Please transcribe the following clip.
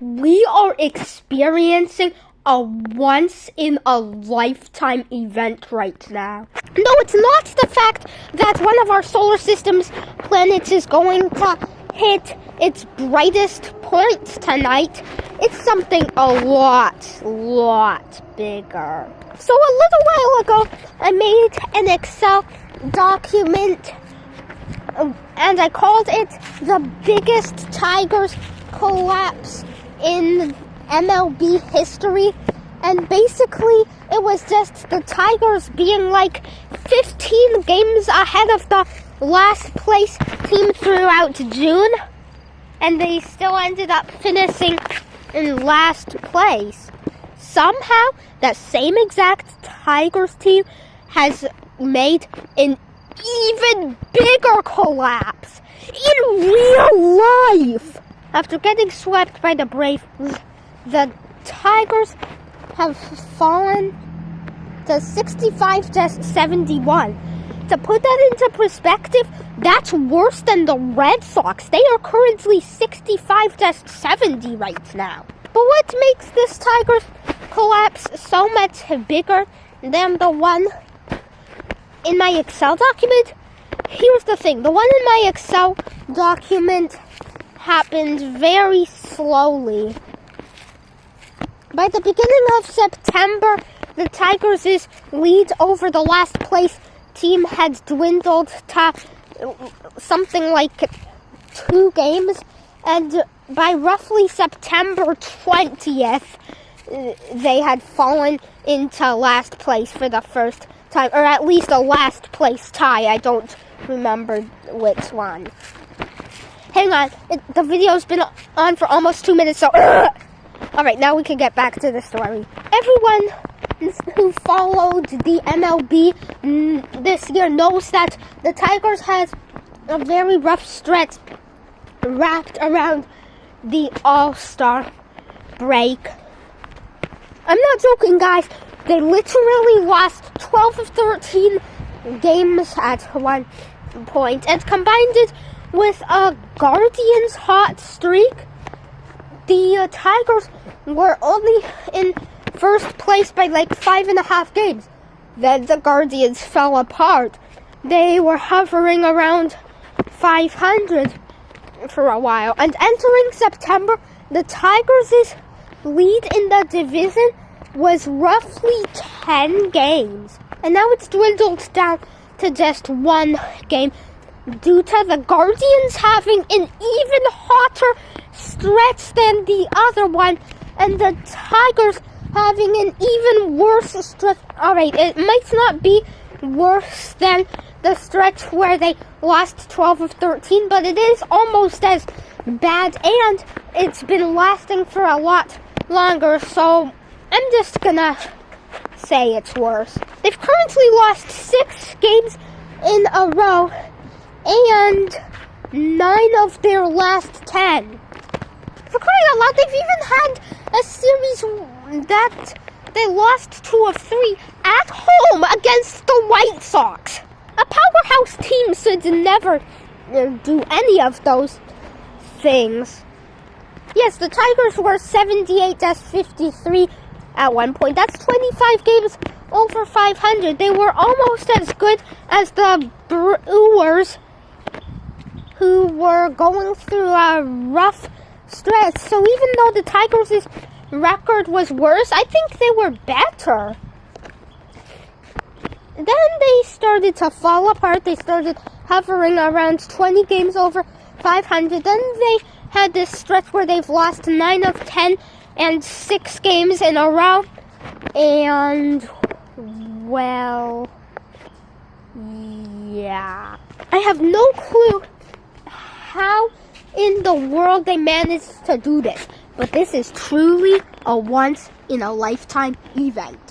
We are experiencing a once-in-a-lifetime event right now. No, it's not the fact that one of our solar system's planets is going to hit its brightest point tonight. It's something a lot bigger. So a little while ago, I made an Excel document and I called it the biggest Tigers collapse in MLB history, and basically it was just the Tigers being like 15 games ahead of the last place team throughout June, and they still ended up finishing in last place. Somehow that same exact Tigers team has made an even bigger collapse in real life. After getting swept by the Braves, the Tigers have fallen to 65-71. To put that into perspective, that's worse than the Red Sox. They are currently 65-70 right now. But what makes this Tigers collapse so much bigger than the one in my Excel document? Here's the thing. The one in my Excel document happened very slowly. By the beginning of September, the Tigers' lead over the last place team had dwindled to something like 2 games, and by roughly September 20th, they had fallen into last place for the first time, or at least a last place tie. I don't remember which one. Hang on, the video's been on for almost 2 minutes, so... Alright, now we can get back to the story. Everyone who followed the MLB this year knows that the Tigers has a very rough stretch wrapped around the All-Star break. I'm not joking, guys. They literally lost 12 of 13 games at one point, and combined it with a Guardians hot streak, the Tigers were only in first place by like 5.5 games. Then the Guardians fell apart. They were hovering around 500 for a while. And entering September, the Tigers' lead in the division was roughly 10 games. And now it's dwindled down to just 1 game, due to the Guardians having an even hotter stretch than the other one, and the Tigers having an even worse stretch. Alright, it might not be worse than the stretch where they lost 12 of 13, but it is almost as bad, and it's been lasting for a lot longer, so I'm just gonna say it's worse. They've currently lost 6 games in a row, and 9 of their last 10. For crying out loud, they've even had a series that they lost 2 of 3 at home against the White Sox. A powerhouse team should never do any of those things. Yes, the Tigers were 78-53 at one point. That's 25 games over 500. They were almost as good as the Brewers, who were going through a rough stretch. So even though the Tigers' record was worse, I think they were better. Then they started to fall apart. They started hovering around 20 games over 500. Then they had this stretch where they've lost 9 of 10 and 6 games in a row. And, well, yeah. I have no clue how in the world they managed to do this, but this is truly a once-in-a-lifetime event.